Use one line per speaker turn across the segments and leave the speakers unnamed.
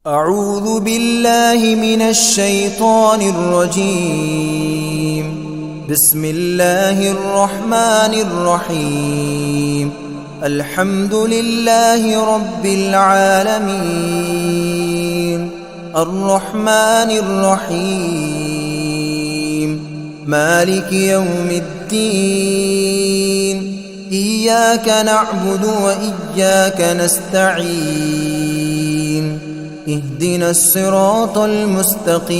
أعوذ بالله من الشيطان الرجيم. بسم الله الرحمن الرحيم. الحمد لله رب العالمين، الرحمن الرحيم، مالك يوم الدين. إياك نعبد وإياك نستعين. اهدنا الصراط المستقيم،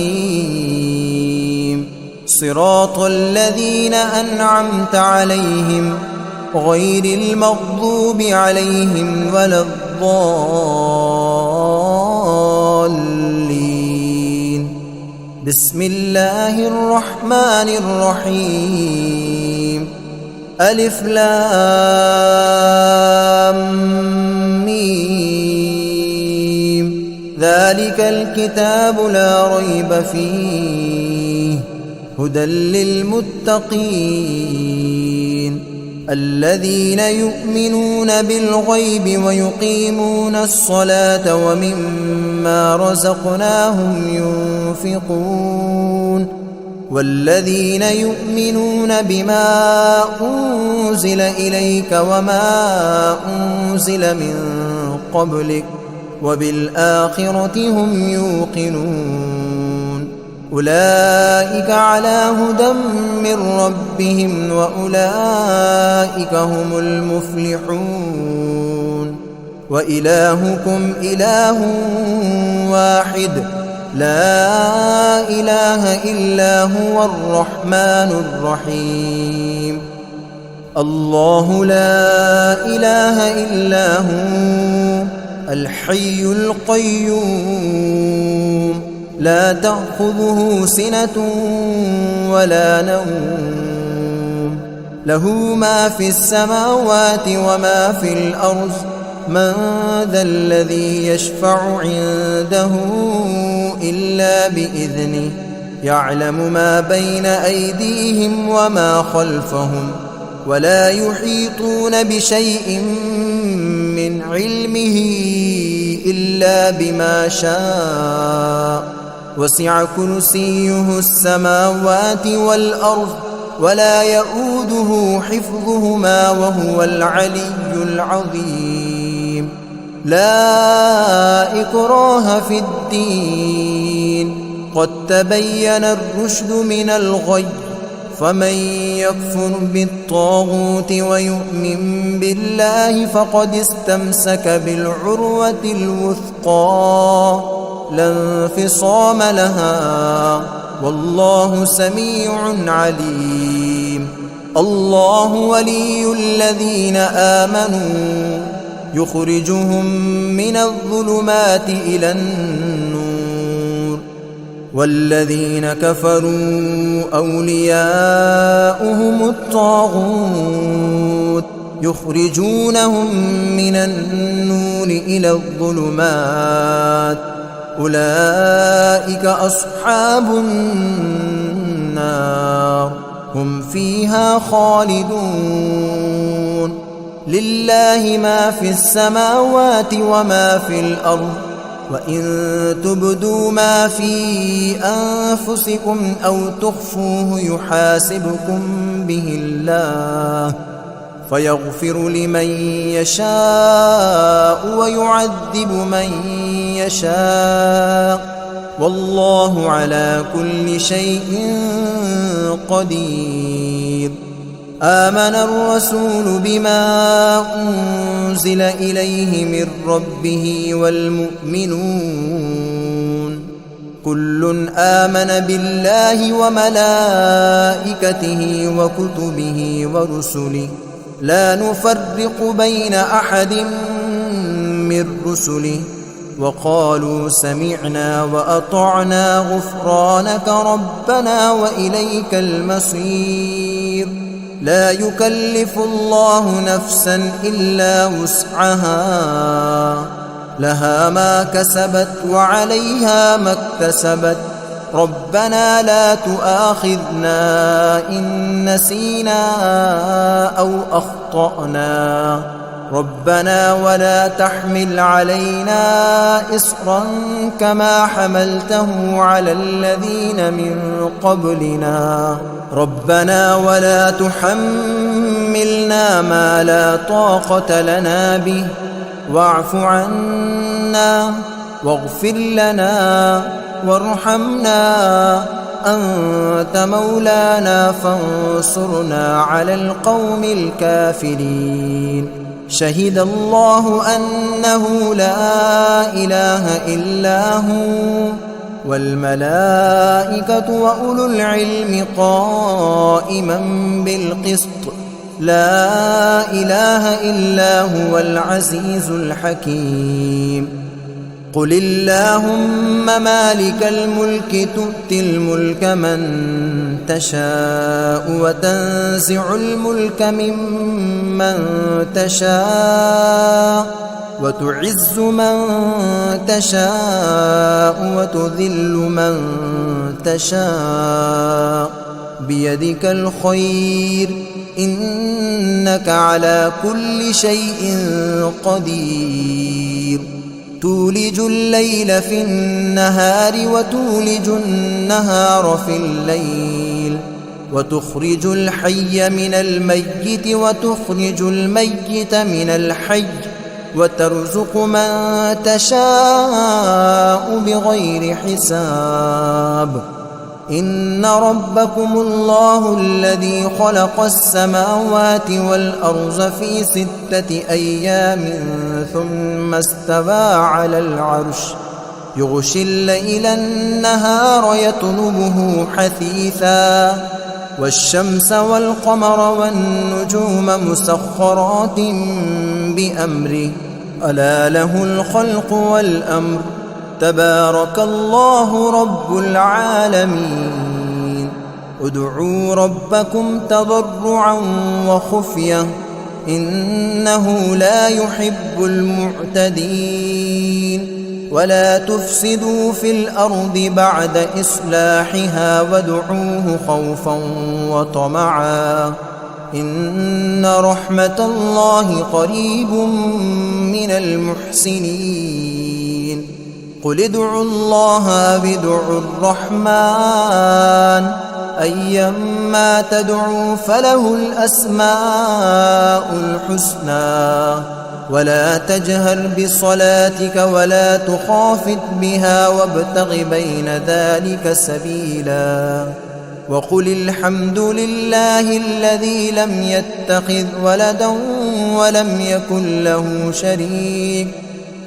صراط الذين أنعمت عليهم غير المغضوب عليهم ولا الضالين. بسم الله الرحمن الرحيم. ألف لام ميم. ذلك الكتاب لا ريب فيه هدى للمتقين الذين يؤمنون بالغيب ويقيمون الصلاة ومما رزقناهم ينفقون والذين يؤمنون بما أنزل إليك وما أنزل من قبلك وبالآخرة هم يوقنون. أولئك على هدى من ربهم وأولئك هم المفلحون. وإلهكم إله واحد لا إله إلا هو الرحمن الرحيم. الله لا إله إلا هو الحي القيوم، لا تأخذه سنة ولا نوم، له ما في السماوات وما في الأرض. من ذا الذي يشفع عنده إلا بإذنه، يعلم ما بين أيديهم وما خلفهم، ولا يحيطون بشيء من علمه إلا بما شاء. وسع كرسيه السماوات والأرض ولا يؤوده حفظهما وهو العلي العظيم. لا إكراه في الدين، قد تبين الرشد من الغي. فمن يكفر بالطاغوت ويؤمن بالله فقد استمسك بالعروة الوثقى لا انفصام لها، والله سميع عليم. الله ولي الذين آمنوا يخرجهم من الظلمات إلى النور، والذين كفروا أولياؤهم الطاغوت يخرجونهم من النور إلى الظلمات. أولئك أصحاب النار هم فيها خالدون. لله ما في السماوات وما في الأرض، وإن تبدوا ما في أنفسكم أو تخفوه يحاسبكم به الله، فيغفر لمن يشاء ويعذب من يشاء، والله على كل شيء قدير. آمن الرسول بما أنزل إليه من ربه والمؤمنون كل آمن بالله وملائكته وكتبه ورسله لا نفرق بين أحد من رسله، وقالوا سمعنا وأطعنا غفرانك ربنا وإليك المصير. لا يكلف الله نفسا إلا وسعها، لها ما كسبت وعليها ما اكتسبت. ربنا لا تؤاخذنا إن نسينا أو أخطأنا، ربنا ولا تحمل علينا إصرا كما حملته على الذين من قبلنا ربنا ولا تحملنا ما لا طاقة لنا به واعف عنا واغفر لنا وارحمنا أنت مولانا فانصرنا على القوم الكافرين شهد الله أنه لا إله إلا هو والملائكة وأولو العلم قائما بالقسط لا إله إلا هو العزيز الحكيم قل اللهم مالك الملك تؤتي الملك من تشاء وتنزع الملك ممن تشاء وتعز من تشاء وتذل من تشاء بيدك الخير إنك على كل شيء قدير تولج الليل في النهار وتولج النهار في الليل وتخرج الحي من الميت وتخرج الميت من الحي وترزق من تشاء بغير حساب إن ربكم الله الذي خلق السماوات والأرض في 6 أيام ثم استوى على العرش يغشي الليل النهار يطلبه حثيثا والشمس والقمر والنجوم مسخرات بأمره ألا له الخلق والأمر تبارك الله رب العالمين ادعوا ربكم تضرعا وخفية إنه لا يحب المعتدين ولا تفسدوا في الأرض بعد إصلاحها وادعوه خوفا وطمعا إن رحمة الله قريب من المحسنين قل ادعوا الله أو ادعوا الرحمن أيما تدعوا فله الأسماء الحسنى ولا تجهر بصلاتك ولا تخافت بها وابتغ بين ذلك سبيلا وقل الحمد لله الذي لم يتخذ ولدا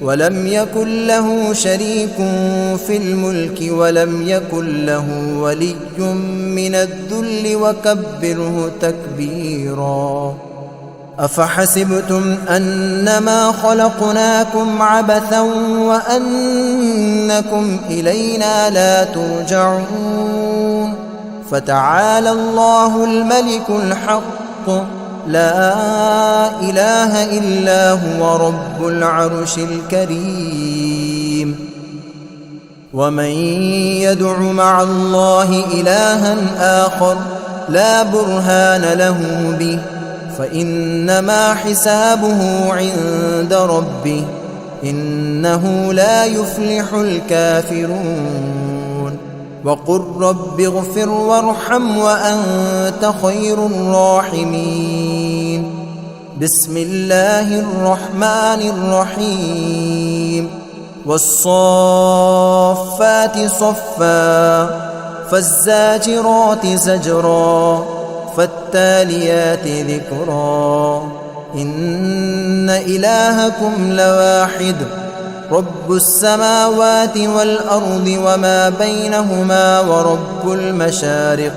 ولم يكن له شريك في الملك ولم يكن له ولي من الذل وكبره تكبيرا أفحسبتم أنما خلقناكم عبثا وأنكم إلينا لا ترجعون فتعالى الله الملك الحق لا إله إلا هو رب العرش الكريم ومن يدع مع الله إلها آخر لا برهان له به فإنما حسابه عند ربه إنه لا يفلح الكافرون وقل رب اغفر وارحم وأنت خير الراحمين بسم الله الرحمن الرحيم والصافات صفا فالزاجرات زجرا فالتاليات ذكرا إن إلهكم لواحد رب السماوات والأرض وما بينهما ورب المشارق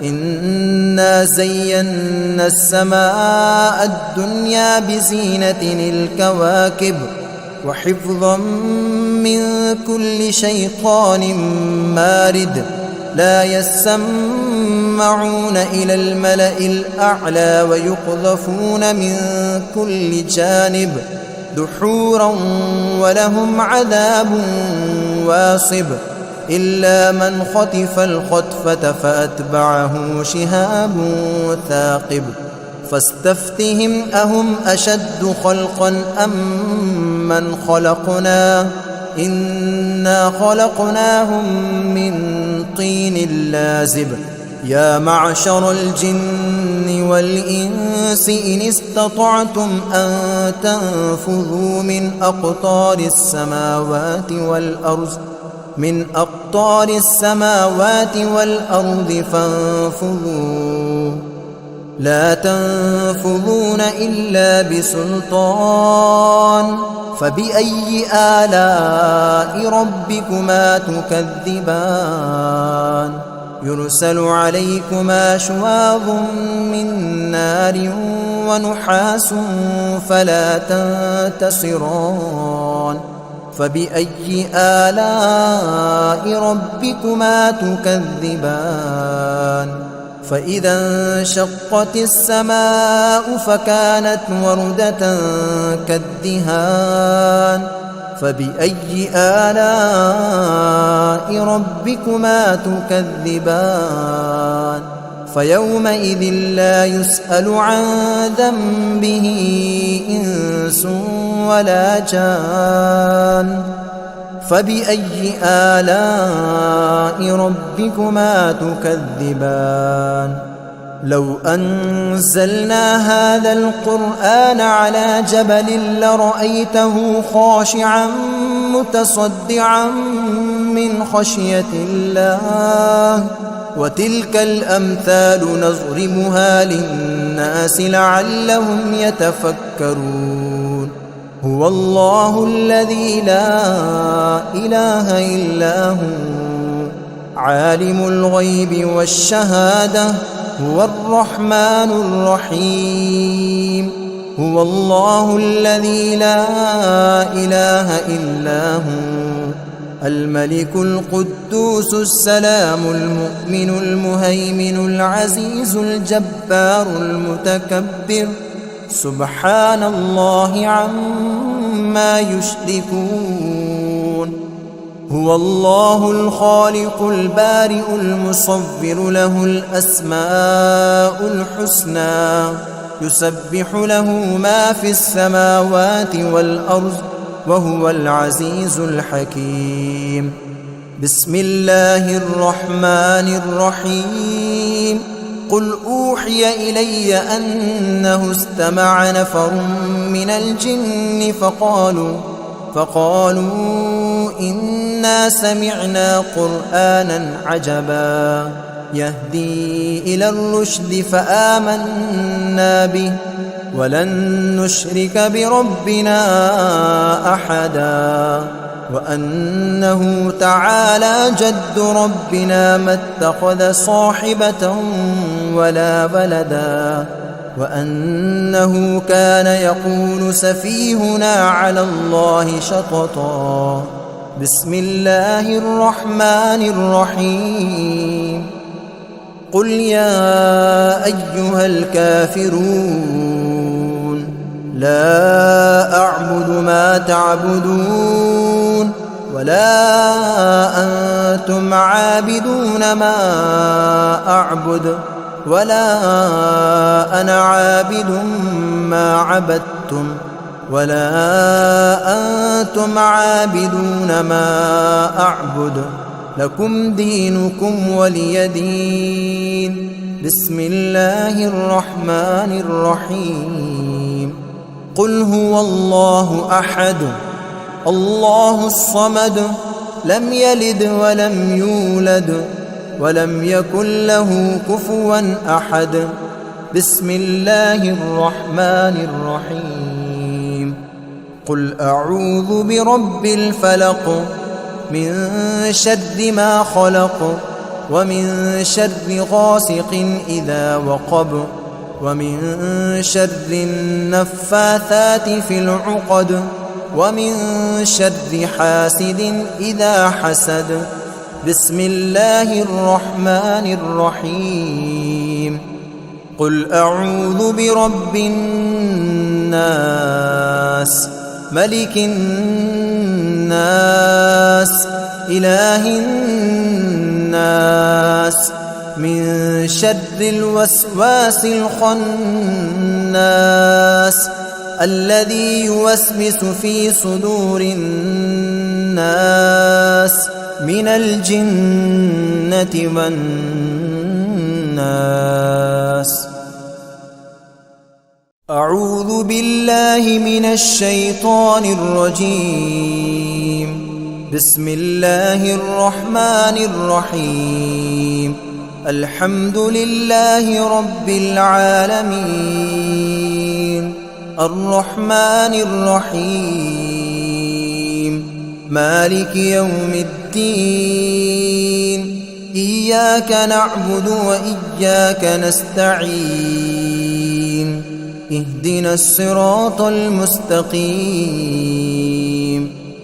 إنا زينا السماء الدنيا بزينة الكواكب وحفظا من كل شيطان مارد لا يسمعون إلى الملأ الأعلى ويقذفون من كل جانب دحورا ولهم عذاب واصب إلا من خطف الخطفة فأتبعه شهاب ثاقب فاستفتهم أهم أشد خلقا أم من خلقنا إنا خلقناهم من طين لازب يا معشر الجن والإنس إن استطعتم أن تنفذوا من أقطار السماوات والأرض فانفذوا لا تنفذون إلا بسلطان فبأي آلاء ربكما تكذبان يرسل عليكما شواظ من نار ونحاس فلا تنتصران فبأي آلاء ربكما تكذبان فإذا انشقت السماء فكانت وردة كالدهان فبأي آلاء ربكما تكذبان فيومئذ لا يسأل عن ذنبه إنس ولا جان فبأي آلاء ربكما تكذبان لو أنزلنا هذا القرآن على جبل لرأيته خاشعا متصدعا من خشية الله وتلك الأمثال نضربها للناس لعلهم يتفكرون هو الله الذي لا إله إلا هو عالم الغيب والشهادة هو الرحمن الرحيم هو الله الذي لا إله إلا هو الملك القدوس السلام المؤمن المهيمن العزيز الجبار المتكبر سبحان الله عما يشركون هو الله الخالق البارئ المصور له الأسماء الحسنى يسبح له ما في السماوات والأرض وهو العزيز الحكيم بسم الله الرحمن الرحيم قل أوحي إلي أنه استمع نفر من الجن فقالوا إنا سمعنا قرآنا عجبا يهدي إلى الرشد فآمنا به ولن نشرك بربنا أحدا وأنه تعالى جد ربنا ما اتخذ صاحبة ولا ولدا وأنه كان يقول سفيهنا على الله شططا بسم الله الرحمن الرحيم قل يا أيها الكافرون لا أعبد ما تعبدون ولا أنتم عابدون ما أعبد ولا أنا عابد ما عبدتم ولا أنتم عابدون ما أعبد لكم دينكم ولي دين بسم الله الرحمن الرحيم قل هو الله أحد الله الصمد لم يلد ولم يولد ولم يكن له كفوا أحد بسم الله الرحمن الرحيم قل أعوذ برب الفلق من شر ما خلق ومن شر غاسق إذا وقب ومن شر النفاثات في العقد ومن شر حاسد إذا حسد بسم الله الرحمن الرحيم قل أعوذ برب الناس ملك الناس إله الناس من شر الوسواس الخناس الذي يوسوس في صدور الناس من الجنة والناس. أعوذ بالله من الشيطان الرجيم. بسم الله الرحمن الرحيم. الحمد لله رب العالمين الرحمن الرحيم مالك يوم الدين إياك نعبد وإياك نستعين اهدنا الصراط المستقيم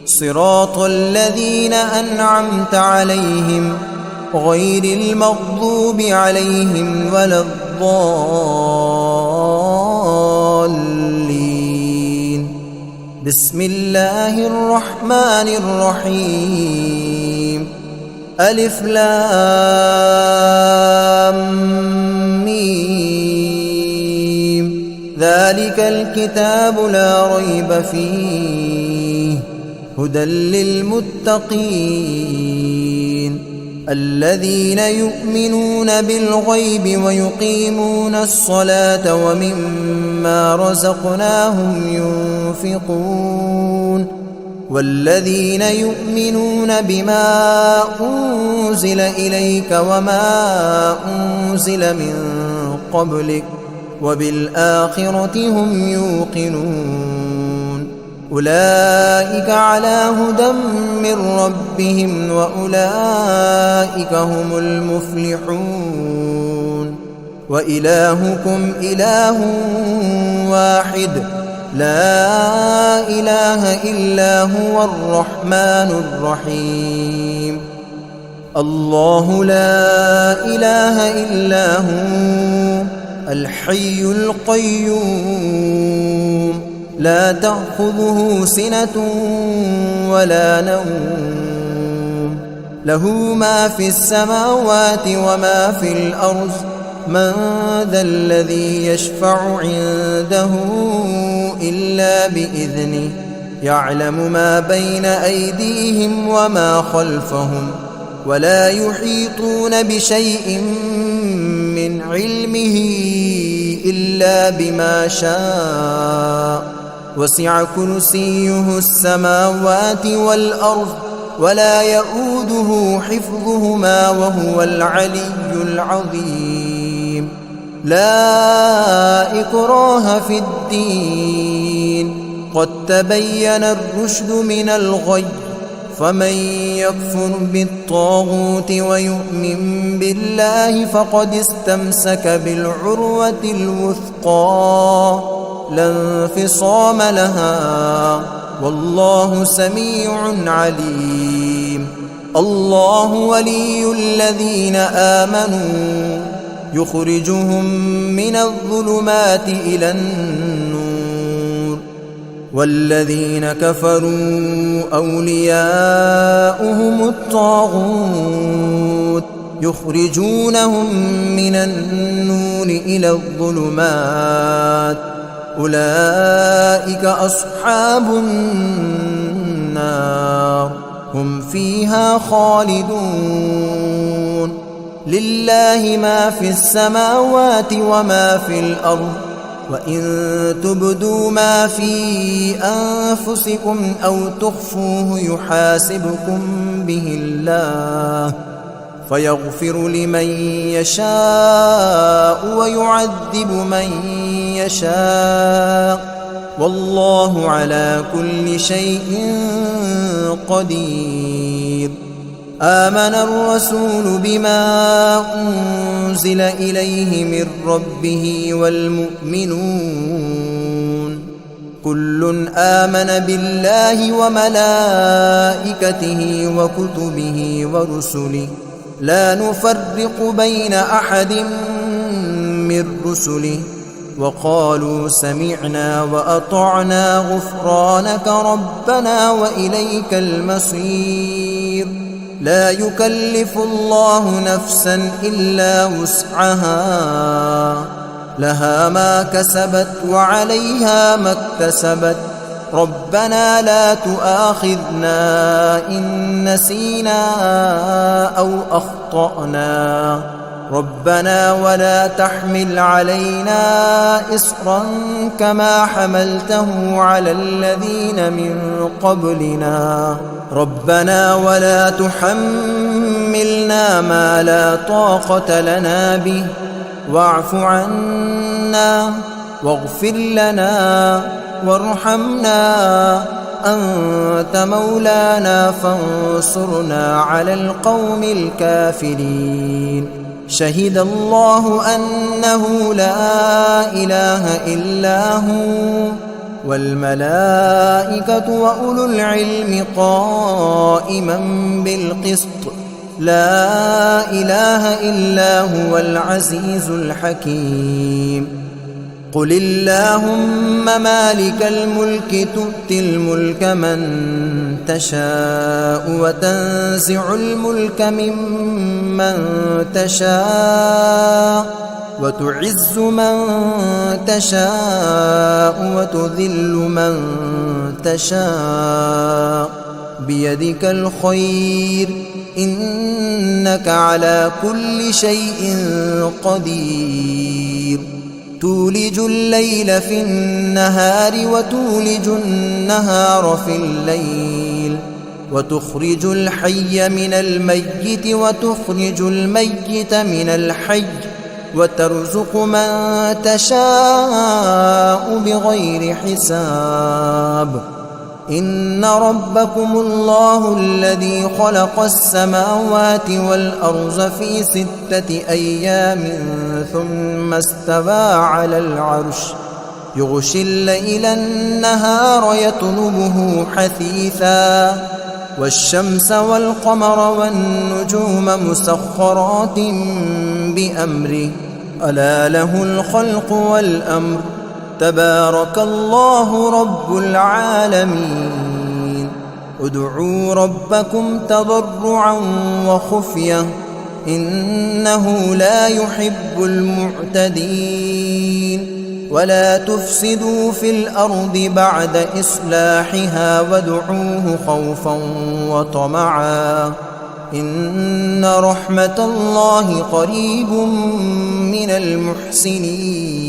صراط الذين أنعمت عليهم غير المغضوب عليهم ولا الضالين. بسم الله الرحمن الرحيم. ألف لام ميم ذلك الكتاب لا ريب فيه هدى للمتقين الذين يؤمنون بالغيب ويقيمون الصلاة ومما رزقناهم ينفقون والذين يؤمنون بما أنزل إليك وما أنزل من قبلك وبالآخرة هم يوقنون أولئك على هدى من ربهم وأولئك هم المفلحون. وإلهكم إله واحد لا إله إلا هو الرحمن الرحيم. الله لا إله إلا هو الحي القيوم لا تأخذه سنة ولا نوم له ما في السماوات وما في الأرض من ذا الذي يشفع عنده إلا بإذنه يعلم ما بين أيديهم وما خلفهم ولا يحيطون بشيء من علمه إلا بما شاء وسع كرسيه السماوات والأرض ولا يؤوده حفظهما وهو العلي العظيم. لا إكراه في الدين قد تبين الرشد من الغي فمن يكفر بالطاغوت ويؤمن بالله فقد استمسك بالعروة الوثقى لا انفصام لها والله سميع عليم. الله ولي الذين آمنوا يخرجهم من الظلمات إلى النور والذين كفروا أولياؤهم الطاغوت يخرجونهم من النور إلى الظلمات أولئك أصحاب النار هم فيها خالدون. لله ما في السماوات وما في الأرض وإن تبدوا ما في أنفسكم أو تخفوه يحاسبكم به الله فيغفر لمن يشاء ويعذب من يشاء والله على كل شيء قدير. آمن الرسول بما أنزل إليه من ربه والمؤمنون كل آمن بالله وملائكته وكتبه ورسله لا نفرق بين أحد من رسله وقالوا سمعنا وأطعنا غفرانك ربنا وإليك المصير. لا يكلف الله نفسا إلا وسعها، لها ما كسبت وعليها ما اكتسبت. ربنا لا تؤاخذنا إن نسينا أو أخطأنا. ربنا ولا تحمل علينا إصرا كما حملته على الذين من قبلنا. ربنا ولا تحملنا ما لا طاقة لنا به، واعف عنا واغفر لنا وارحمنا، أنت مولانا فانصرنا على القوم الكافرين. شهد الله أنه لا إله إلا هو والملائكة وأولو العلم قائما بالقسط، لا إله إلا هو العزيز الحكيم. قل اللهم مالك الملك تؤتي الملك من تشاء وتنزع الملك ممن تشاء وتعز من تشاء وتذل من تشاء، بيدك الخير إنك على كل شيء قدير. تولج الليل في النهار وتولج النهار في الليل، وتخرج الحي من الميت وتخرج الميت من الحي، وترزق من تشاء بغير حساب. إن ربكم الله الذي خلق السماوات والأرض في 6 أيام ثم استوى على العرش، يغشي الليل النهار يطلبه حثيثا، والشمس والقمر والنجوم مسخرات بأمره، ألا له الخلق والأمر، تبارك الله رب العالمين. ادعوا ربكم تضرعا وخفية إنه لا يحب المعتدين. ولا تفسدوا في الأرض بعد إصلاحها وادعوه خوفا وطمعا إن رحمة الله قريب من المحسنين.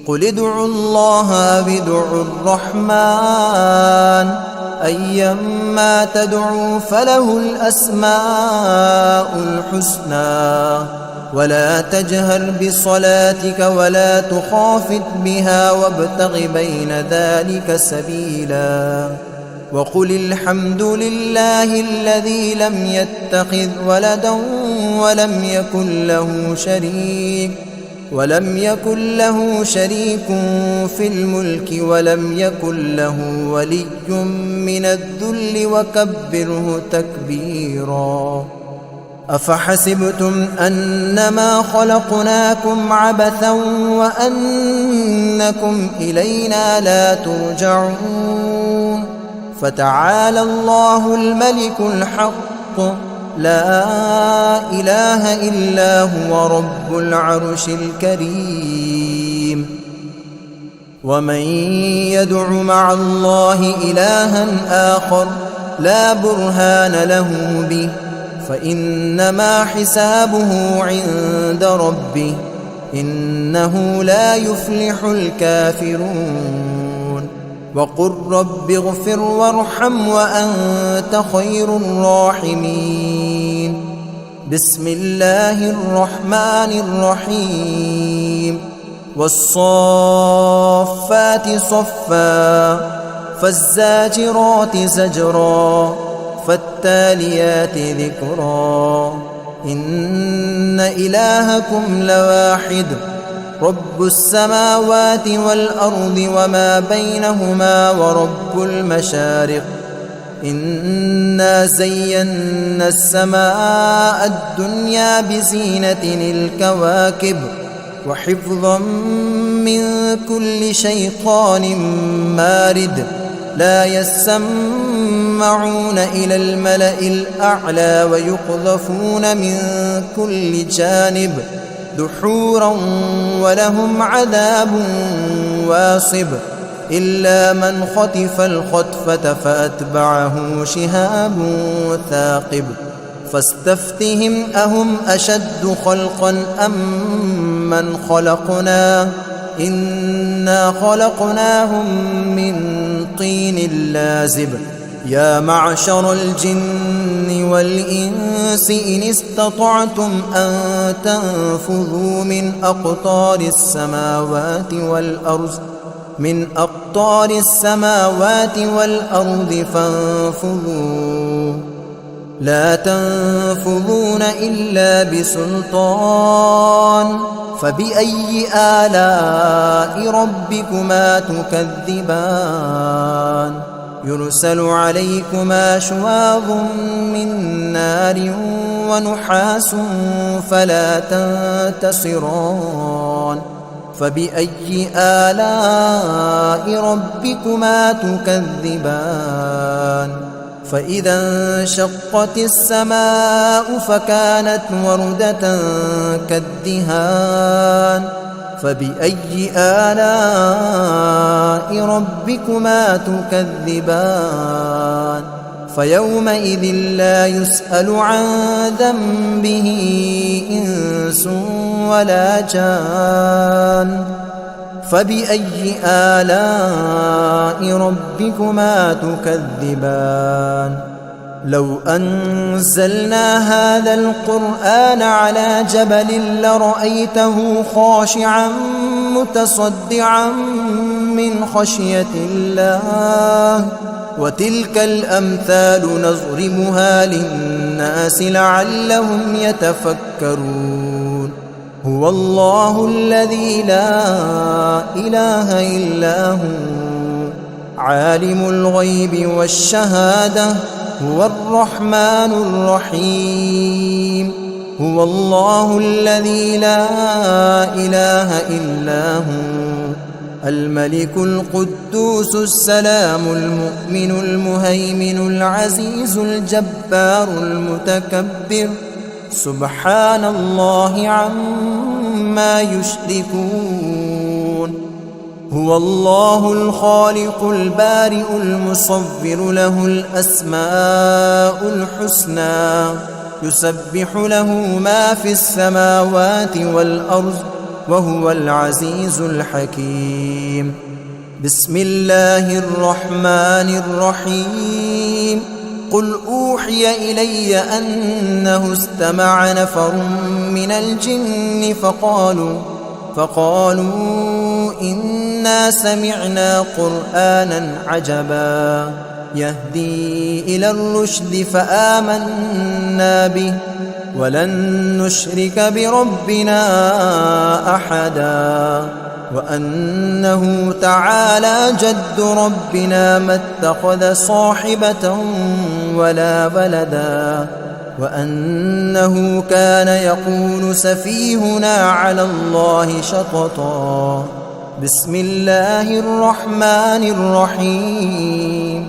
قل ادعوا الله أو ادعوا الرحمن أيما تدعوا فله الأسماء الحسنى. ولا تجهر بصلاتك ولا تخافت بها وابتغ بين ذلك سبيلا. وقل الحمد لله الذي لم يتخذ ولدا ولم يكن له شريك في الملك ولم يكن له ولي من الذل وكبره تكبيرا. أفحسبتم أنما خلقناكم عبثا وأنكم إلينا لا ترجعون. فتعالى الله الملك الحق لا إله إلا هو رب العرش الكريم. ومن يدع مع الله إلها آخر لا برهان له به فإنما حسابه عند ربه إنه لا يفلح الكافرون. وقل رب اغفر وارحم وأنت خير الراحمين. بسم الله الرحمن الرحيم. والصافات صفا فالزاجرات زجرا فالتاليات ذكرا. إن إلهكم لواحد رب السماوات والأرض وما بينهما ورب المشارق. إنا زينا السماء الدنيا بزينة الكواكب وحفظا من كل شيطان مارد. لا يسمعون يسمعون إلى الملأ الأعلى ويقذفون من كل جانب دحورا ولهم عذاب واصب إلا من خطف الخطفة فأتبعه شهاب ثاقب فاستفتهم أهم أشد خلقا أم من خلقنا إنا خلقناهم من طين لازب يا معشر الجن والإنس إن استطعتم أن تنفذوا من أقطار السماوات والأرض فانفذوا لا تنفذون إلا بسلطان فبأي آلاء ربكما تكذبان يرسل عليكما شواظ من نار ونحاس فلا تنتصران فبأي آلاء ربكما تكذبان فإذا انشقت السماء فكانت وردة كالدهان فبأي آلاء ربكما تكذبان فيومئذ لا يسأل عن ذنبه إنس ولا جان فبأي آلاء ربكما تكذبان لو أنزلنا هذا القرآن على جبل لرأيته خاشعا متصدعا من خشية الله وتلك الأمثال نضربها للناس لعلهم يتفكرون هو الله الذي لا إله إلا هو عالم الغيب والشهادة هو الرحمن الرحيم هو الله الذي لا إله إلا هو الملك القدوس السلام المؤمن المهيمن العزيز الجبار المتكبر سبحان الله عما يشركون هو الله الخالق البارئ المصور له الأسماء الحسنى يسبح له ما في السماوات والأرض وهو العزيز الحكيم بسم الله الرحمن الرحيم قل أوحي إلي أنه استمع نفر من الجن فقالوا إنا سمعنا قرآنا عجبا يهدي إلى الرشد فآمنا به ولن نشرك بربنا أحدا وأنه تعالى جد ربنا ما اتخذ صاحبة ولا ولدا وأنه كان يقول سفيهنا على الله شططا بسم الله الرحمن الرحيم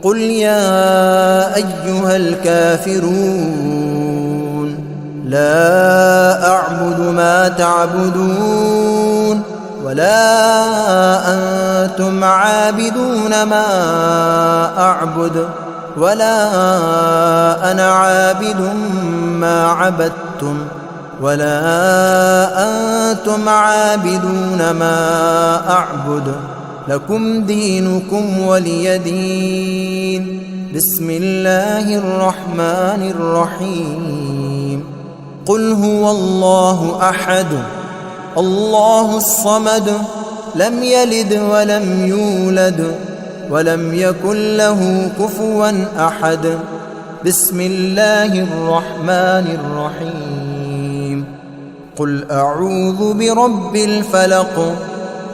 قل يا أيها الكافرون لا أعبد ما تعبدون ولا أنتم عابدون ما أعبد ولا أنا عابد ما عبدتم ولا أنتم عابدون ما أعبد لكم دينكم ولي دين بسم الله الرحمن الرحيم قل هو الله أحد الله الصمد لم يلد ولم يولد ولم يكن له كفوا أحد بسم الله الرحمن الرحيم قل أعوذ برب الفلق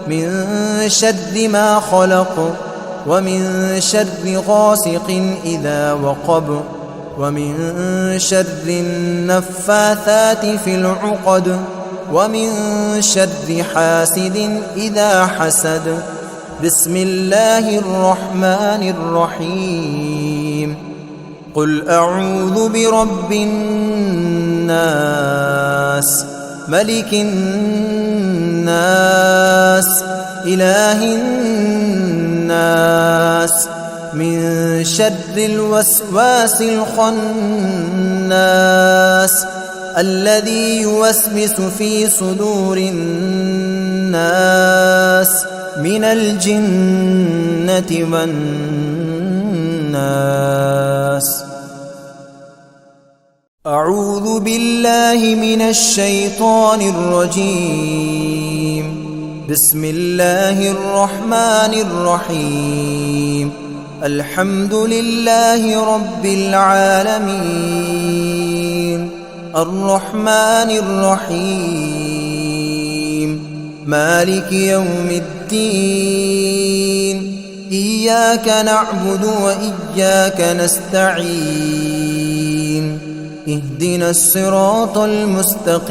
من شر ما خلق ومن شر غاسق إذا وقب ومن شر النفاثات في العقد ومن شر حاسد إذا حسد بسم الله الرحمن الرحيم قل أعوذ برب الناس ملك الناس إله الناس من شر الوسواس الخناس الذي يوسوس في صدور الناس من الجنة والناس. أعوذ بالله من الشيطان الرجيم. بسم الله الرحمن الرحيم. الحمد لله رب العالمين الرحمن الرحيم مالك يوم الدين إياك نعبد وإياك نستعين اهدنا الصراط المستقيم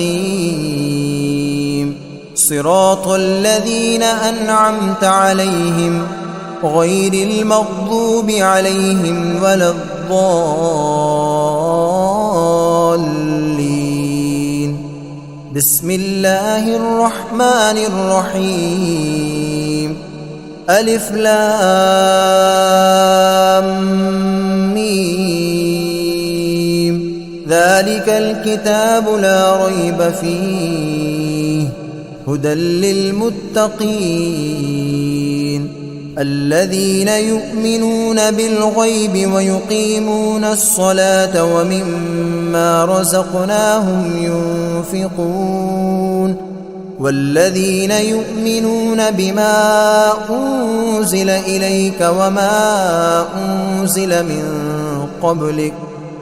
صراط الذين أنعمت عليهم غير المغضوب عليهم ولا الضالين. بسم الله الرحمن الرحيم. ألف لام ميم ذلك الكتاب لا ريب فيه هدى للمتقين الذين يؤمنون بالغيب ويقيمون الصلاة ومما رزقناهم ينفقون والذين يؤمنون بما أنزل إليك وما أنزل من قبلك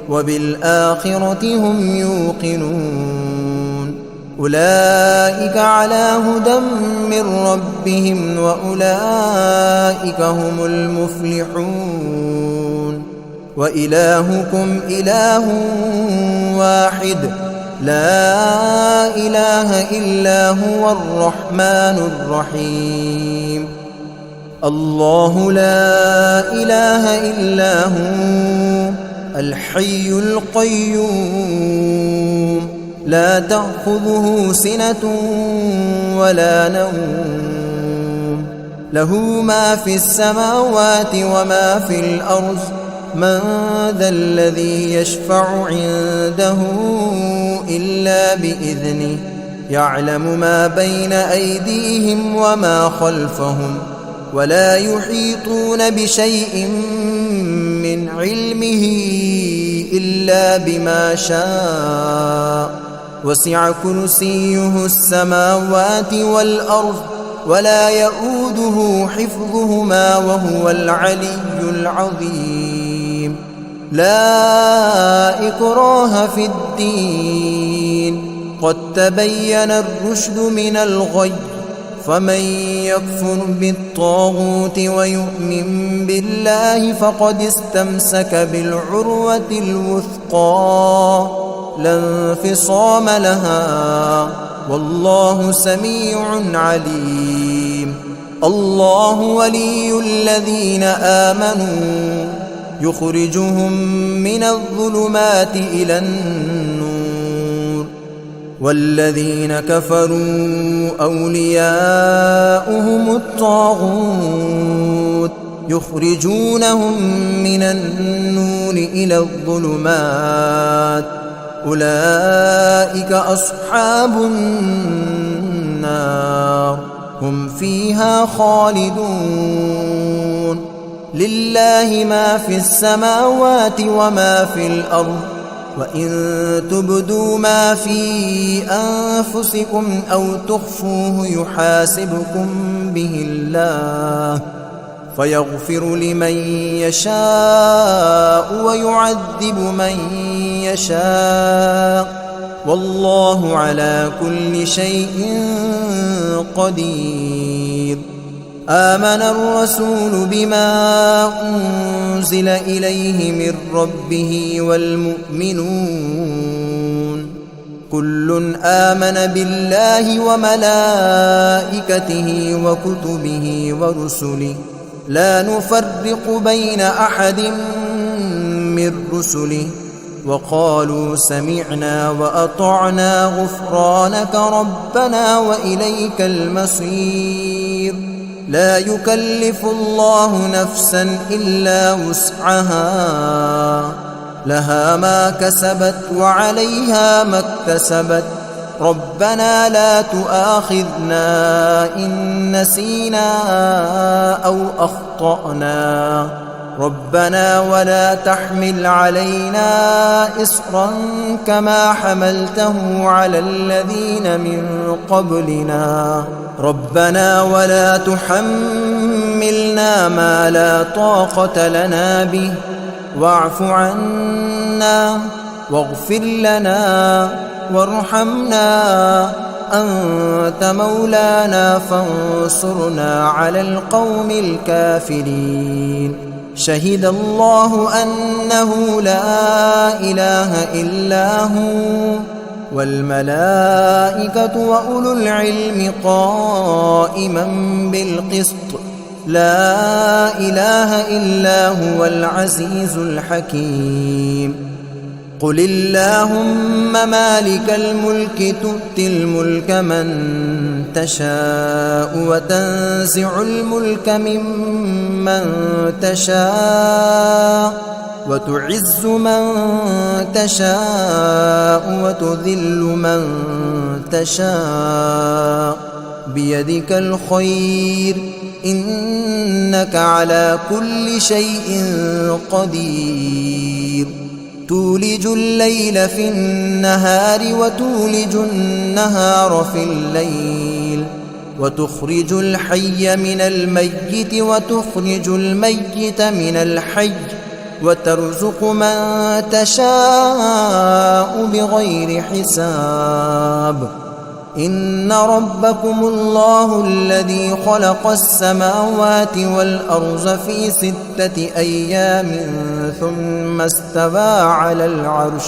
وبالآخرة هم يوقنون أولئك على هدى من ربهم وأولئك هم المفلحون. وإلهكم إله واحد لا إله إلا هو الرحمن الرحيم. الله لا إله إلا هو الحي القيوم لا تأخذه سنة ولا نوم له ما في السماوات وما في الأرض من ذا الذي يشفع عنده إلا بإذنه يعلم ما بين أيديهم وما خلفهم ولا يحيطون بشيء من علمه إلا بما شاء وسع كرسيه السماوات والأرض ولا يؤوده حفظهما وهو العلي العظيم. لا إكراه في الدين قد تبين الرشد من الغي فمن يكفر بالطاغوت ويؤمن بالله فقد استمسك بالعروة الوثقى لا انفصام لها والله سميع عليم. الله ولي الذين آمنوا يخرجهم من الظلمات إلى النور والذين كفروا أولياؤهم الطاغوت يخرجونهم من النور إلى الظلمات أولئك أصحاب النار هم فيها خالدون. لله ما في السماوات وما في الأرض وإن تبدوا ما في أنفسكم أو تخفوه يحاسبكم به الله فيغفر لمن يشاء ويعذب من يشاء والله على كل شيء قدير. آمن الرسول بما أنزل إليه من ربه والمؤمنون كل آمن بالله وملائكته وكتبه ورسله لا نفرق بين أحد من رسله وقالوا سمعنا وأطعنا غفرانك ربنا وإليك المصير لا يكلف الله نفسا إلا وسعها لها ما كسبت وعليها ما اكتسبت ربنا لا تؤاخذنا إن نسينا أو أخطأنا ربنا ولا تحمل علينا إصرا كما حملته على الذين من قبلنا ربنا ولا تحملنا ما لا طاقة لنا به واعف عنا واغفر لنا وارحمنا أنت مولانا فانصرنا على القوم الكافرين شهد الله أنه لا إله إلا هو والملائكة وأولو العلم قائما بالقسط لا إله إلا هو العزيز الحكيم قل اللهم مالك الملك تؤتي الملك من تشاء وتنزع الملك ممن تشاء وتعز من تشاء وتذل من تشاء بيدك الخير إنك على كل شيء قدير تولج الليل في النهار وتولج النهار في الليل وتخرج الحي من الميت وتخرج الميت من الحي وترزق من تشاء بغير حساب إن ربكم الله الذي خلق السماوات والأرض في 6 أيام ثم استوى على العرش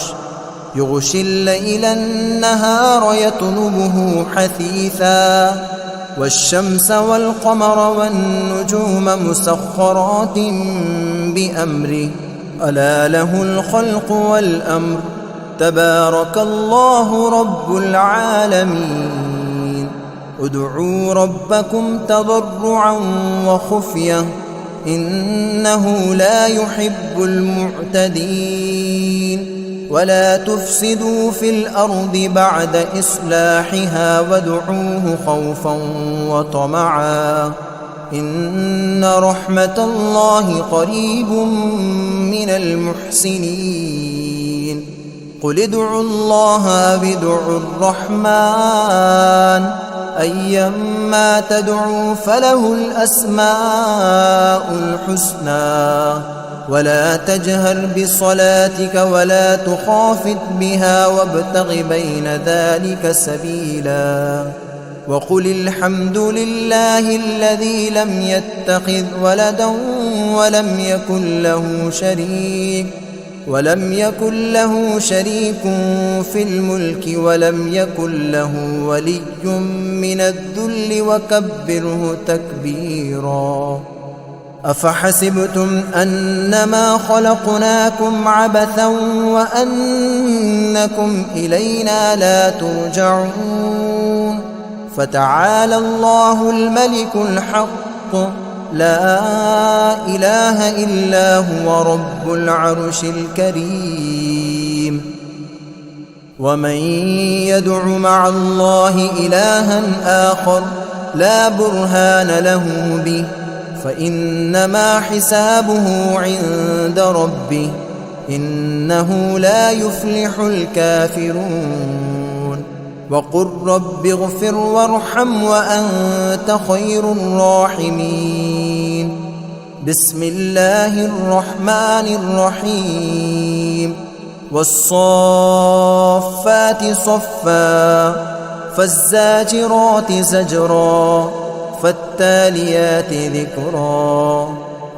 يغشي الليل النهار يطلبه حثيثا والشمس والقمر والنجوم مسخرات بأمره ألا له الخلق والأمر تبارك الله رب العالمين ادعوا ربكم تضرعا وخفية إنه لا يحب المعتدين ولا تفسدوا في الأرض بعد إصلاحها وادعوه خوفا وطمعا إن رحمة الله قريب من المحسنين قل ادعوا الله أو ادعوا الرحمن أيما تدعوا فله الأسماء الحسنى ولا تجهر بصلاتك ولا تخافت بها وابتغ بين ذلك سبيلا وقل الحمد لله الذي لم يتخذ ولدا ولم يكن له شريك في الملك ولم يكن له ولي من الذل وكبره تكبيرا أفحسبتم أنما خلقناكم عبثا وأنكم إلينا لا ترجعون فتعالى الله الملك الحق لا إله إلا هو رب العرش الكريم ومن يدع مع الله إلها آخر لا برهان له به فإنما حسابه عند ربه إنه لا يفلح الكافرون وقل رب اغفر وارحم وأنت خير الراحمين بسم الله الرحمن الرحيم والصافات صفا فالزاجرات زجرا فالتاليات ذكرا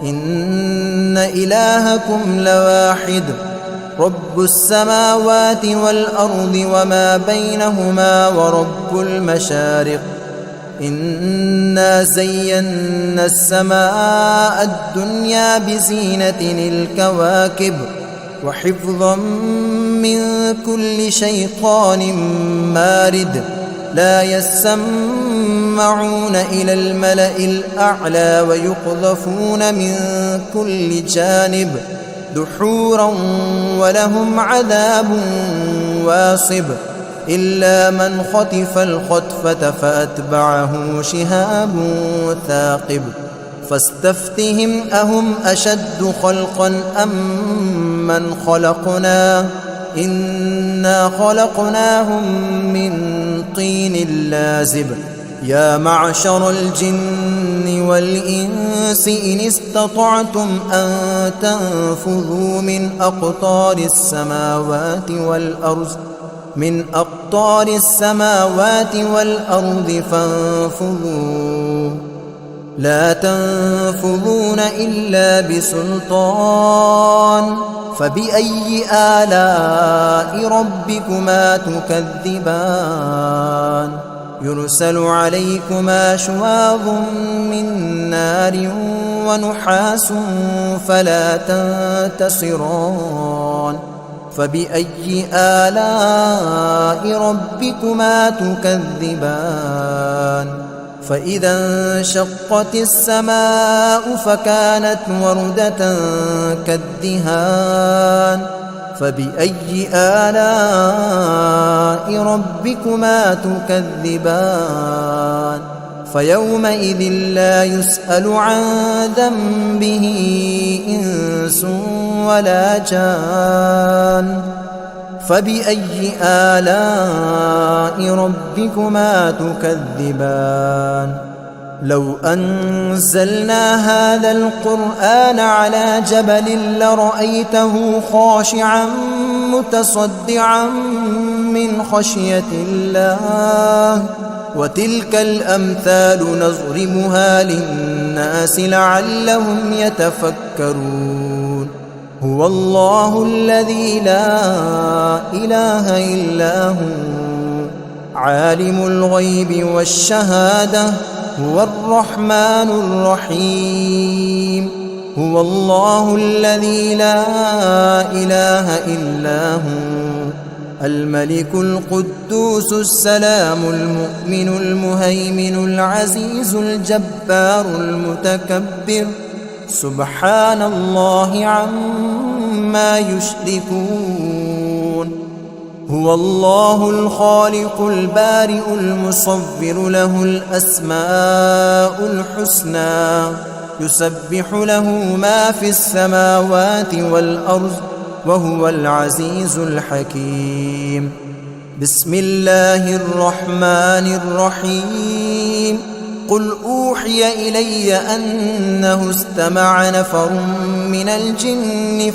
إن إلهكم لواحد رب السماوات والأرض وما بينهما ورب المشارق إنا زينا السماء الدنيا بزينة الكواكب وحفظا من كل شيطان مارد لا يسمعون إلى الملأ الأعلى ويقذفون من كل جانب دحورا ولهم عذاب واصب إلا من خطف الخطفة فأتبعه شهاب ثاقب فاستفتهم أهم أشد خلقا أم من خلقنا إنا خلقناهم من طين لازب يا معشر الجن والإنس إن استطعتم أن تنفذوا من أقطار السماوات والأرض فانفذوا لا تنفذون إلا بسلطان فبأي آلاء ربكما تكذبان يرسل عليكما شواظ من نار ونحاس فلا تنتصران فبأي آلاء ربكما تكذبان فإذا انشقت السماء فكانت وردة كالدهان فبأي آلاء ربكما تكذبان فيومئذ لا يسأل عن ذنبه إنس ولا جان فبأي آلاء ربكما تكذبان لو أنزلنا هذا القرآن على جبل لرأيته خاشعا متصدعا من خشية الله وتلك الأمثال نضربها للناس لعلهم يتفكرون هو الله الذي لا إله إلا هو عالم الغيب والشهادة هو الرحمن الرحيم هو الله الذي لا إله إلا هو الملك القدوس السلام المؤمن المهيمن العزيز الجبار المتكبر سبحان الله عما يشركون هو الله الخالق البارئ المصور له الأسماء الحسنى يسبح له ما في السماوات والأرض وهو العزيز الحكيم بسم الله الرحمن الرحيم قل أوحي إلي أنه استمع نفر من الجن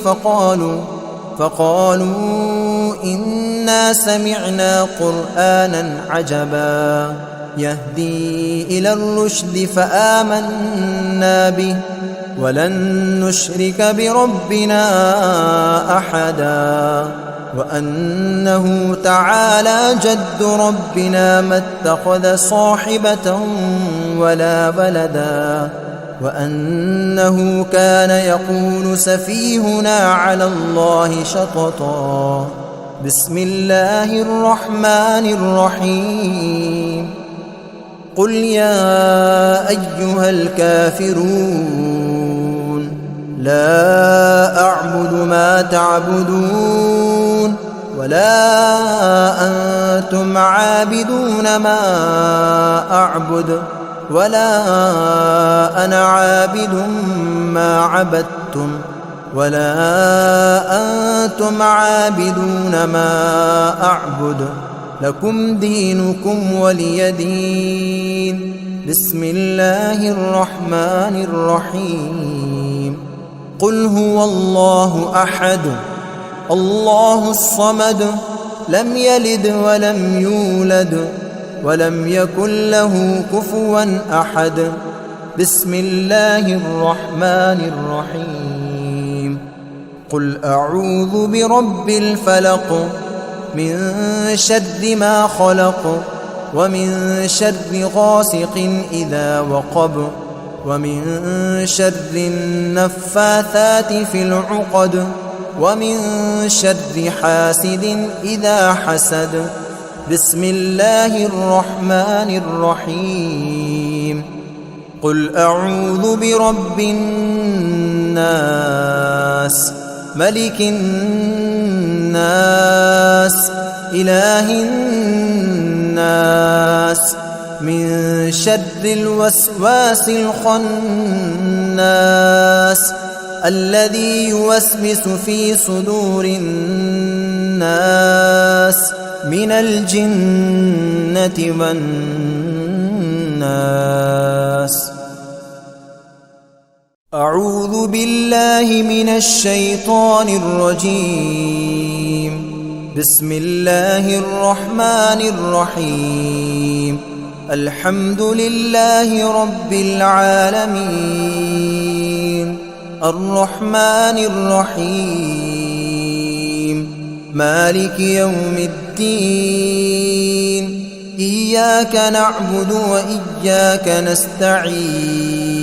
فقالوا إنا سمعنا قرآنا عجبا يهدي إلى الرشد فآمنا به ولن نشرك بربنا أحدا وأنه تعالى جد ربنا ما اتخذ صاحبة ولا ولدا وأنه كان يقول سفيهنا على الله شططا بسم الله الرحمن الرحيم قل يا أيها الكافرون لا أعبد ما تعبدون ولا أنتم عابدون ما أعبد ولا أنا عابد ما عبدتم ولا أنتم عابدون ما أعبد لكم دينكم ولي دين بسم الله الرحمن الرحيم قل هو الله أحد الله الصمد لم يلد ولم يولد ولم يكن له كفوا أحد بسم الله الرحمن الرحيم قل أعوذ برب الفلق من شر ما خلق ومن شر غاسق إذا وقب ومن شر النفاثات في العقد ومن شر حاسد إذا حسد. بسم الله الرحمن الرحيم. قل أعوذ برب الناس ملك الناس إله الناس من شر الوسواس الخناس الذي يوسوس في صدور الناس من الجنة والناس. أعوذ بالله من الشيطان الرجيم. بسم الله الرحمن الرحيم. الحمد لله رب العالمين الرحمن الرحيم مالك يوم الدين. إياك نعبد وإياك نستعين.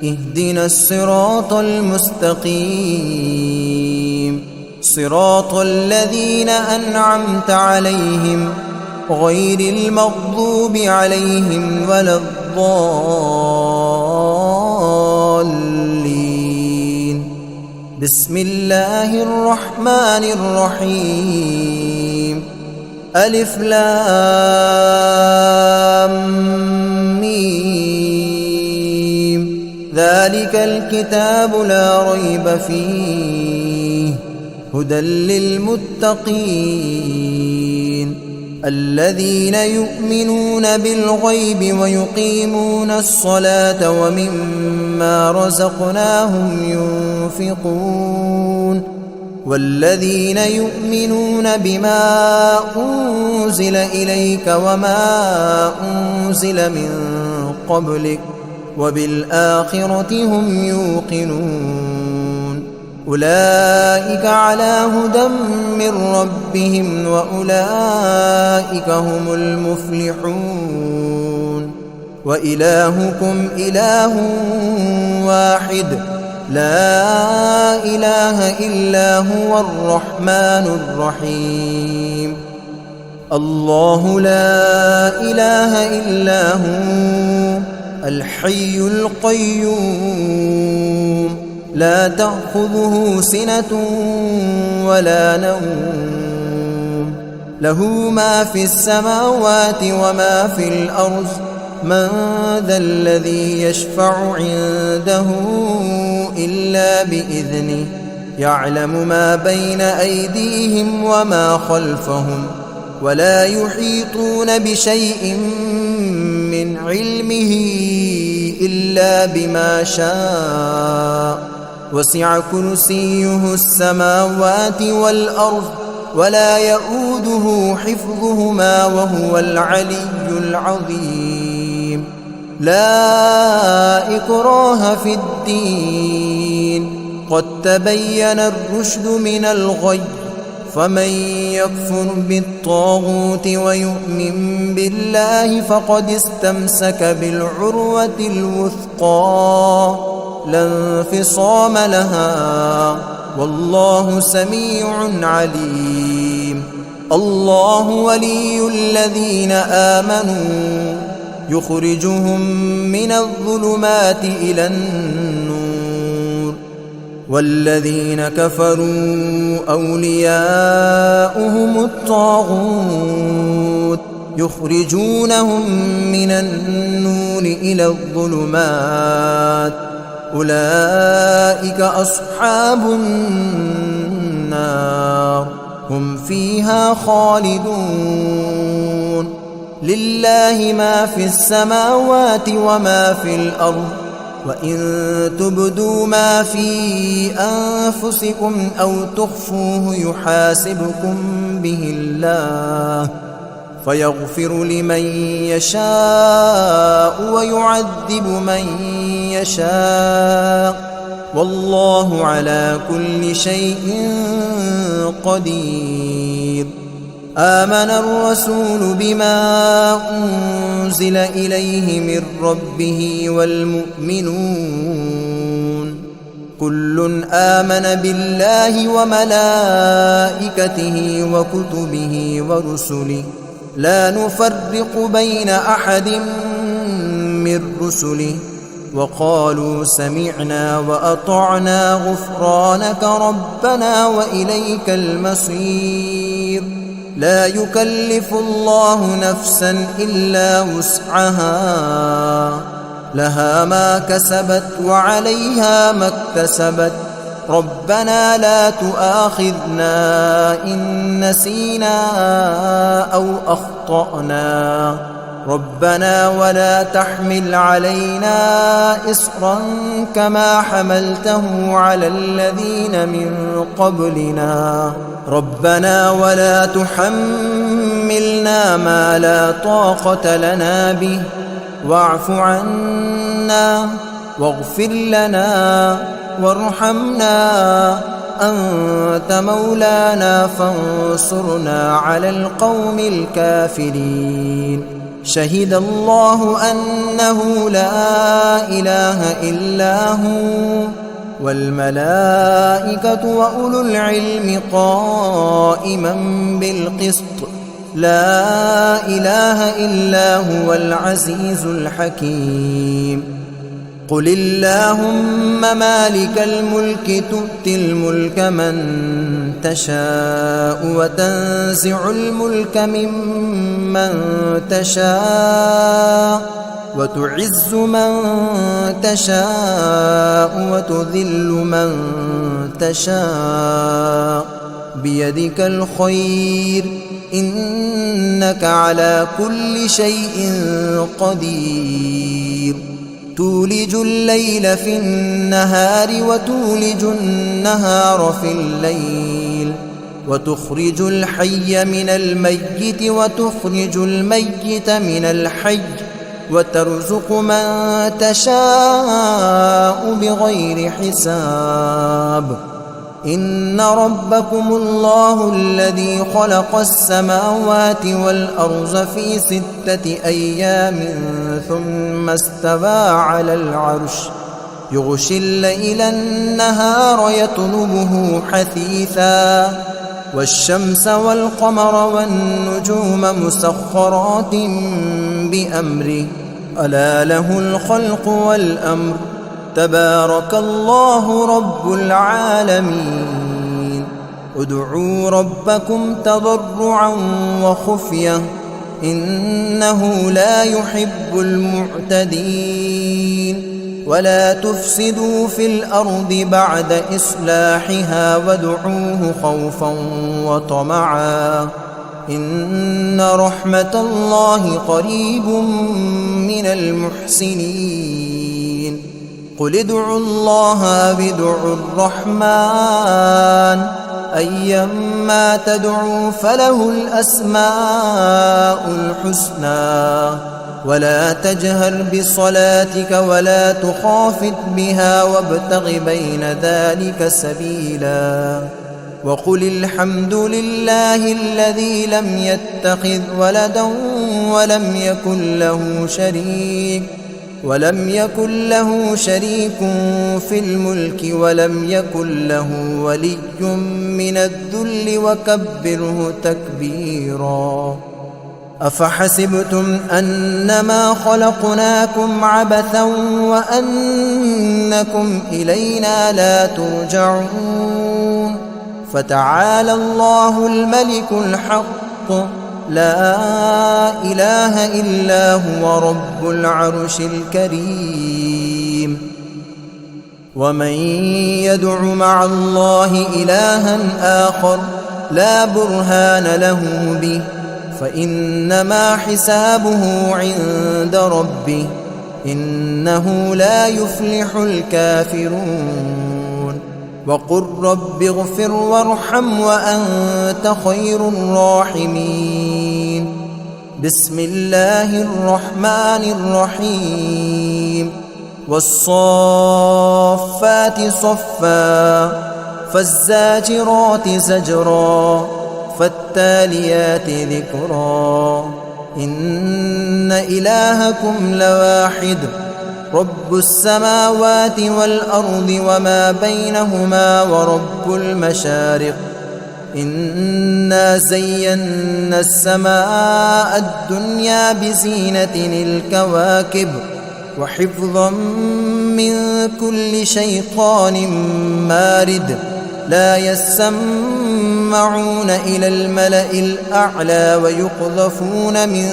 اهدنا الصراط المستقيم صراط الذين أنعمت عليهم غير المغضوب عليهم ولا الضالين. بسم الله الرحمن الرحيم. ألف لام ميم. ذلك الكتاب لا ريب فيه هدى للمتقين الذين يؤمنون بالغيب ويقيمون الصلاة ومما رزقناهم ينفقون والذين يؤمنون بما أنزل إليك وما أنزل من قبلك وبالآخرة هم يوقنون. أولئك على هدى من ربهم وأولئك هم المفلحون. وإلهكم إله واحد لا إله إلا هو الرحمن الرحيم. الله لا إله إلا هو الحي القيوم لا تأخذه سنة ولا نوم له ما في السماوات وما في الأرض. من ذا الذي يشفع عنده إلا بإذنه يعلم ما بين أيديهم وما خلفهم ولا يحيطون بشيء من علمه إلا بما شاء. وسع كرسيه السماوات والأرض ولا يؤوده حفظهما وهو العلي العظيم. لا إكراه في الدين قد تبين الرشد من الغي. فمن يكفر بالطاغوت ويؤمن بالله فقد استمسك بالعروة الوثقى لا انفصام لها والله سميع عليم. الله ولي الذين آمنوا يخرجهم من الظلمات إلى النور والذين كفروا أولياؤهم الطاغوت يخرجونهم من النور إلى الظلمات. أولئك أصحاب النار هم فيها خالدون. لله ما في السماوات وما في الأرض وإن تبدوا ما في أنفسكم أو تخفوه يحاسبكم به الله فيغفر لمن يشاء ويعذب من يشاء والله على كل شيء قدير. آمن الرسول بما أنزل إليه من ربه والمؤمنون كل آمن بالله وملائكته وكتبه ورسله لا نفرق بين أحد من رسله وقالوا سمعنا وأطعنا غفرانك ربنا وإليك المصير. لا يكلف الله نفسا إلا وسعها لها ما كسبت وعليها ما اكتسبت ربنا لا تؤاخذنا إن نسينا أو أخطأنا ربنا ولا تحمل علينا إصرا كما حملته على الذين من قبلنا ربنا ولا تحملنا ما لا طاقة لنا به واعف عنا واغفر لنا وارحمنا أنت مولانا فانصرنا على القوم الكافرين. شهد الله أنه لا إله إلا هو والملائكة وأولو العلم قائما بالقسط لا إله إلا هو العزيز الحكيم. قل اللهم مالك الملك تؤتي الملك من تشاء وتنزع الملك ممن تشاء وتعز من تشاء وتذل من تشاء بيدك الخير إنك على كل شيء قدير. تولج الليل في النهار وتولج النهار في الليل وتخرج الحي من الميت وتخرج الميت من الحي وترزق من تشاء بغير حساب. إن ربكم الله الذي خلق السماوات والأرض في 6 أيام ثم استوى على العرش يغشي الليل النهار يطلبه حثيثا والشمس والقمر والنجوم مسخرات بأمره ألا له الخلق والأمر تبارك الله رب العالمين. ادعوا ربكم تضرعا وخفية إنه لا يحب المعتدين. ولا تفسدوا في الأرض بعد إصلاحها وادعوه خوفا وطمعا إن رحمة الله قريب من المحسنين. قل ادعوا الله أو ادعوا الرحمن أيما تدعوا فله الأسماء الحسنى ولا تجهر بصلاتك ولا تخافت بها وابتغ بين ذلك سبيلا. وقل الحمد لله الذي لم يتخذ ولدا ولم يكن له شريك في الملك ولم يكن له ولي من الذل وكبره تكبيرا. أفحسبتم أنما خلقناكم عبثا وأنكم إلينا لا ترجعون فتعالى الله الملك الحق لا إله إلا هو رب العرش الكريم. ومن يدع مع الله إلها آخر لا برهان له به فإنما حسابه عند ربه إنه لا يفلح الكافرون. وقل رب اغفر وارحم وأنت خير الراحمين. بسم الله الرحمن الرحيم. والصافات صفا فالزاجرات زجرا فالتاليات ذكرا إن إلهكم لواحد رب السماوات والأرض وما بينهما ورب المشارق إنا زينا السماء الدنيا بزينة الكواكب وحفظا من كل شيطان مارد لا يسمعون إلى الملأ الأعلى ويقذفون من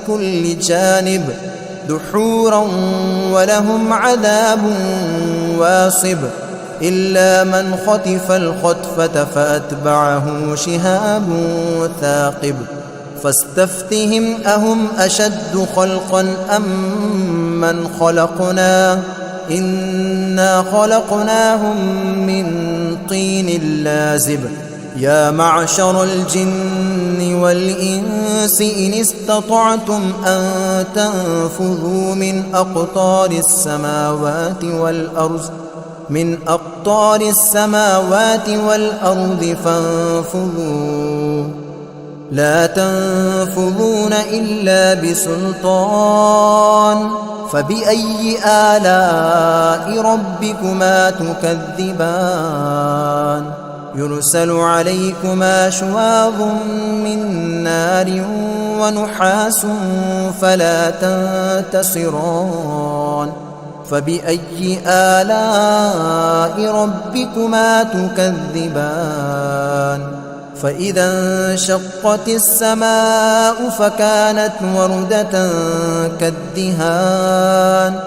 كل جانب دحورا ولهم عذاب واصب إلا من خطف الخطفة فأتبعه شهاب ثاقب فاستفتهم أهم أشد خلقا أم من خلقنا إنا خلقناهم من طين لازب يا معشر الجن والإنس إن استطعتم أن تنفذوا من أقطار السماوات والأرض فانفذوا لا تنفذون إلا بسلطان فبأي آلاء ربكما تكذبان يرسل عليكما شواظ من نار ونحاس فلا تنتصران فبأي آلاء ربكما تكذبان فإذا انشقت السماء فكانت وردة كالدهان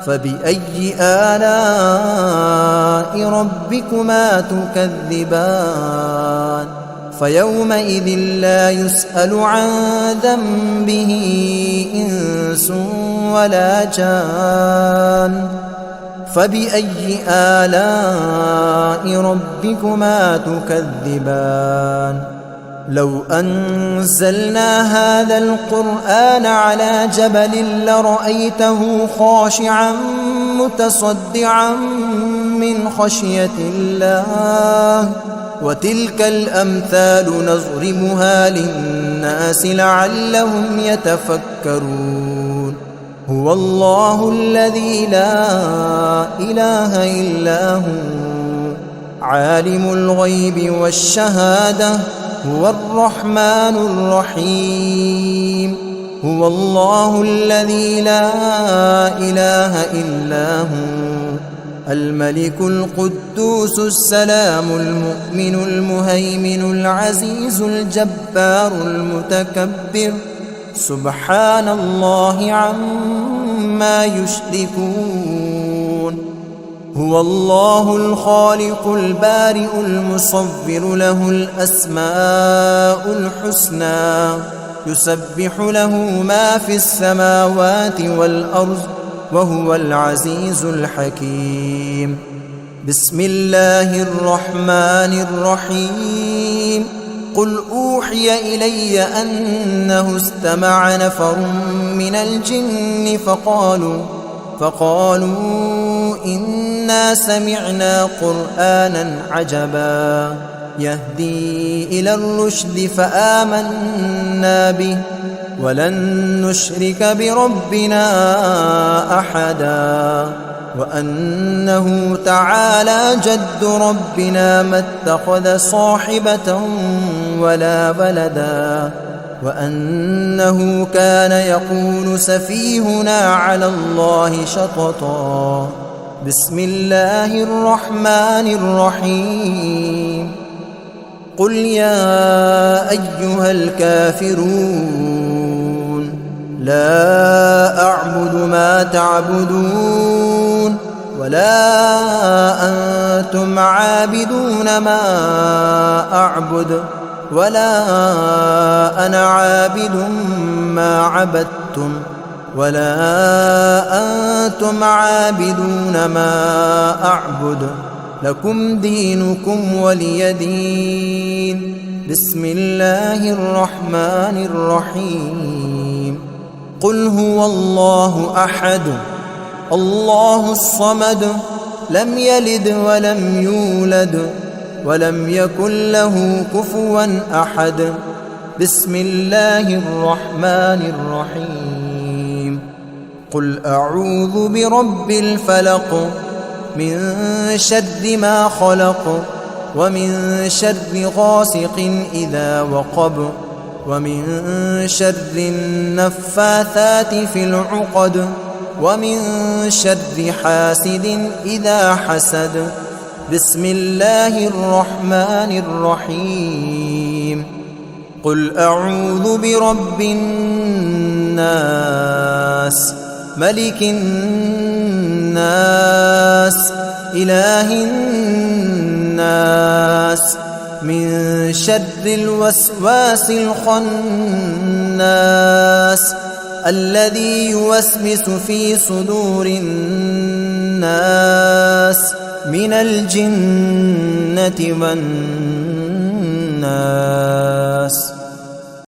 فبأي آلاء ربكما تكذبان فيومئذ لا يسأل عن ذنبه إنس ولا جان فبأي آلاء ربكما تكذبان لو أنزلنا هذا القرآن على جبل لرأيته خاشعا متصدعا من خشية الله وتلك الأمثال نضربها للناس لعلهم يتفكرون هو الله الذي لا إله إلا هو عالم الغيب والشهادة هو الرحمن الرحيم هو الله الذي لا إله إلا هو الملك القدوس السلام المؤمن المهيمن العزيز الجبار المتكبر سبحان الله عما يشركون هو الله الخالق البارئ المصور له الأسماء الحسنى يسبح له ما في السماوات والأرض وهو العزيز الحكيم بسم الله الرحمن الرحيم قل أوحي إلي أنه استمع نفر من الجن فقالوا إنا سمعنا قرآنا عجبا يهدي إلى الرشد فآمنا به ولن نشرك بربنا أحدا وأنه تعالى جد ربنا ما اتخذ صاحبة ولا ولدا وأنه كان يقول سفيهنا على الله شططا بسم الله الرحمن الرحيم قل يا أيها الكافرون لا أعبد ما تعبدون ولا أنتم عابدون ما أعبد ولا أنا عابد ما عبدتم ولا أنتم عابدون ما أعبد لكم دينكم ولي دين بسم الله الرحمن الرحيم قل هو الله أحد الله الصمد لم يلد ولم يولد ولم يكن له كفوا أحد. بسم الله الرحمن الرحيم. قل أعوذ برب الفلق من شر ما خلق ومن شر غاسق إذا وقب ومن شر النفاثات في العقد ومن شر حاسد إذا حسد. بسم الله الرحمن الرحيم. قل أعوذ برب الناس ملك الناس إله الناس من شر الوسواس الخناس الذي يوسوس في صدور الناس من الجنة والناس.